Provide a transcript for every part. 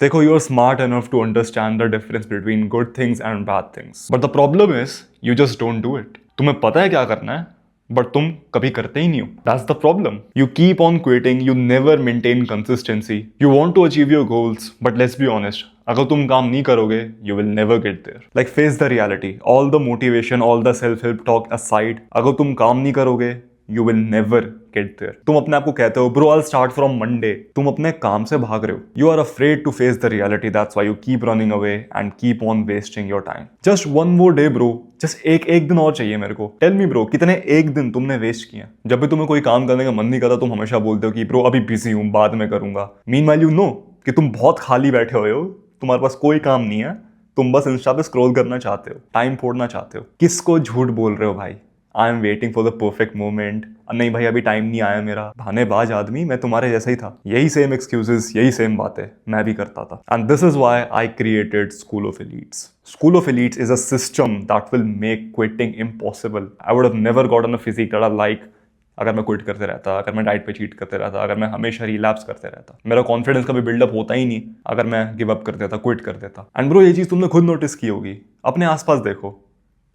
देखो, you are smart enough to understand the difference between good things and bad things, but the problem is you just don't do it. तुम्हें पता है क्या करना है, but तुम कभी करते ही नहीं हो। That's the problem. You keep on quitting, you never maintain consistency. You want to achieve your goals, but let's be honest, अगर तुम काम नहीं करोगे you will never get there. Like face the reality, all the motivation, all the self help talk aside, अगर तुम काम नहीं करोगे you will never get there. तुम अपने आप को कहते हो bro I start from Monday, तुम अपने काम से भाग रहे हो। You are afraid to face the reality, that's why you keep running away and keep on wasting your time. Just one more day bro, just एक दिन और चाहिए मेरे को। टेल मी ब्रो, कितने एक दिन तुमने वेस्ट किए? जब भी तुम्हें कोई काम करने का मन नहीं करता तुम हमेशा बोलते हो कि ब्रो अभी बिजी हूं, बाद में करूंगा। मीनवाइल यू नो कि तुम बहुत खाली बैठे हुए हो, तुम्हारे पास कोई काम नहीं है, तुम बस इंस्टा पे स्क्रॉल करना चाहते हो, टाइम फोड़ना चाहते हो। किसको झूठ बोल रहे हो भाई? I am waiting for the perfect moment. नहीं भाई अभी टाइम नहीं आया मेरा। बहानेबाज आदमी, मैं तुम्हारे जैसा ही था। यही सेम एक्सक्यूजेस, यही सेम बातें मैं भी करता था। And this is why I created school of elites. School of Elites is a system that will make quitting impossible. I would have never gotten a physique that I like अगर मैं quit करते रहता, अगर मैं diet पे cheat करते रहता, अगर मैं हमेशा रिलैप्स करते रहता। मेरा कॉन्फिडेंस कभी बिल्डअप होता ही नहीं अगर मैं गिव अप कर देता, क्विट कर देता। एंड ब्रो ये चीज़ तुमने खुद नोटिस की होगी, अपने आसपास देखो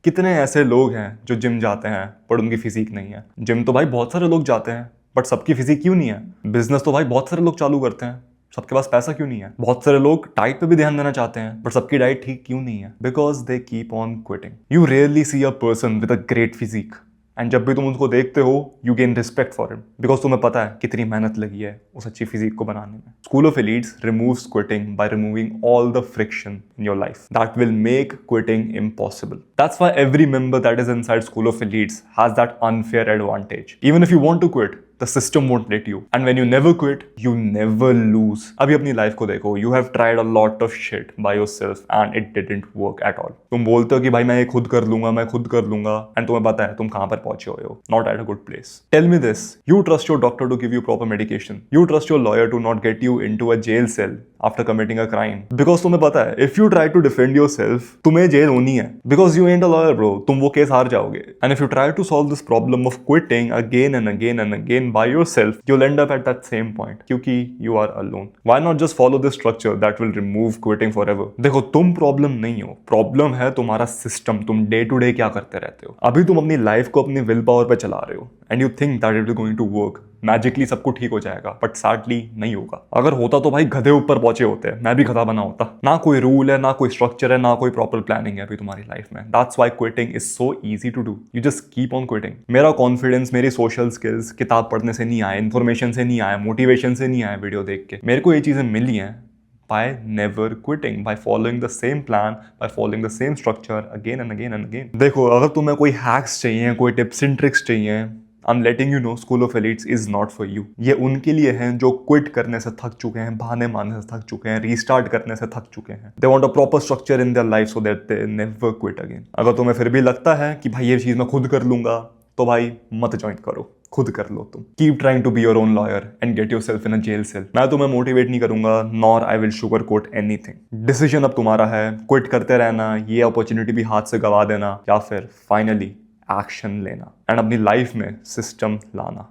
कितने ऐसे लोग हैं जो जिम जाते हैं पर उनकी फिजिक नहीं है। जिम तो भाई बहुत सारे लोग जाते हैं बट सबकी फिजिक क्यों नहीं है? बिजनेस तो भाई बहुत सारे लोग चालू करते हैं, सबके पास पैसा क्यों नहीं है? बहुत सारे लोग डाइट पे भी ध्यान देना चाहते हैं बट सबकी डाइट ठीक क्यों नहीं है? Because they keep on quitting. You rarely see a person with a great physique and जब भी तुम उसको देखते हो you gain respect for him because तुम्हें पता है कितनी मेहनत लगी है उस अच्छी फिजिक को बनाने में। School of elites removes quitting by removing all the friction in your life that will make quitting impossible. That's why every member that is inside School of Elites has that unfair advantage. Even if you want to quit, the system won't let you. And when you never quit, you never lose. अभी अपनी life को देखो, you have tried a lot of shit by yourself and it didn't work at all. तुम बोलते हो कि भाई मैं ये खुद कर लूंगा, मैं खुद कर लूंगा, and तुम्हें पता है तुम कहाँ पर पहुंचे हुए हो, not at a good place. Tell me this, you trust your doctor to give you proper medication. You trust your lawyer to not get you into a jail cell after committing a crime. Because तुम्हें पता है, if you try to defend yourself, तुम्हें jail होनी है. Because you ain't a lawyer bro, तुम वो case हार जाओगे. And if you try to solve this problem of quitting again and again and again by yourself, you'll end up at that same point क्योंकि you are alone. Why not just follow this structure that will remove quitting forever? देखो तुम problem नहीं हो, problem है तुम्हारा system. तुम day to day क्या करते रहते हो? अभी तुम अपनी लाइफ को अपनी विल पावर पे चला रहे हो and you think that it is going to work, magically सब कुछ ठीक हो जाएगा, बट सैडली नहीं होगा। अगर होता तो भाई गधे ऊपर पहुंचे होते हैं, मैं भी गधा बना होता। ना कोई रूल है, ना कोई स्ट्रक्चर है, ना कोई प्रॉपर प्लानिंग है अभी तुम्हारी लाइफ में। That's why quitting is so easy to do, you just keep on quitting. मेरा कॉन्फिडेंस, मेरी सोशल स्किल्स किताब पढ़ने से नहीं आए, इन्फॉर्मेशन से नहीं आया, मोटिवेशन से नहीं आया, वीडियो देख के। मेरे को ये चीजें मिली हैं by never quitting, by following the same plan, by following the same structure again and again and again. देखो अगर तुम्हें कोई हैक्स चाहिए, कोई टिप्स एंड ट्रिक्स चाहिए, I'm letting you know School of Elites is not for you. ये उनके लिए हैं जो क्विट करने से थक चुके हैं, बहाने मारने से थक चुके हैं, रीस्टार्ट करने से थक चुके हैं। They want a proper structure in their life so that they never quit again. अगर तुम्हें फिर भी लगता है कि भाई ये चीज़ मैं खुद कर लूंगा, तो भाई मत ज्वाइन करो, खुद कर लो तुम। Keep trying to be your own lawyer and get yourself in a jail cell. मैं तुम्हें मोटिवेट नहीं करूंगा, nor I will sugar coat anything. Decision अब तुम्हारा है, क्विट करते रहना, ये अपॉर्चुनिटी भी हाथ से गवा देना, या फिर फाइनली एक्शन लेना एंड अपनी लाइफ में सिस्टम लाना।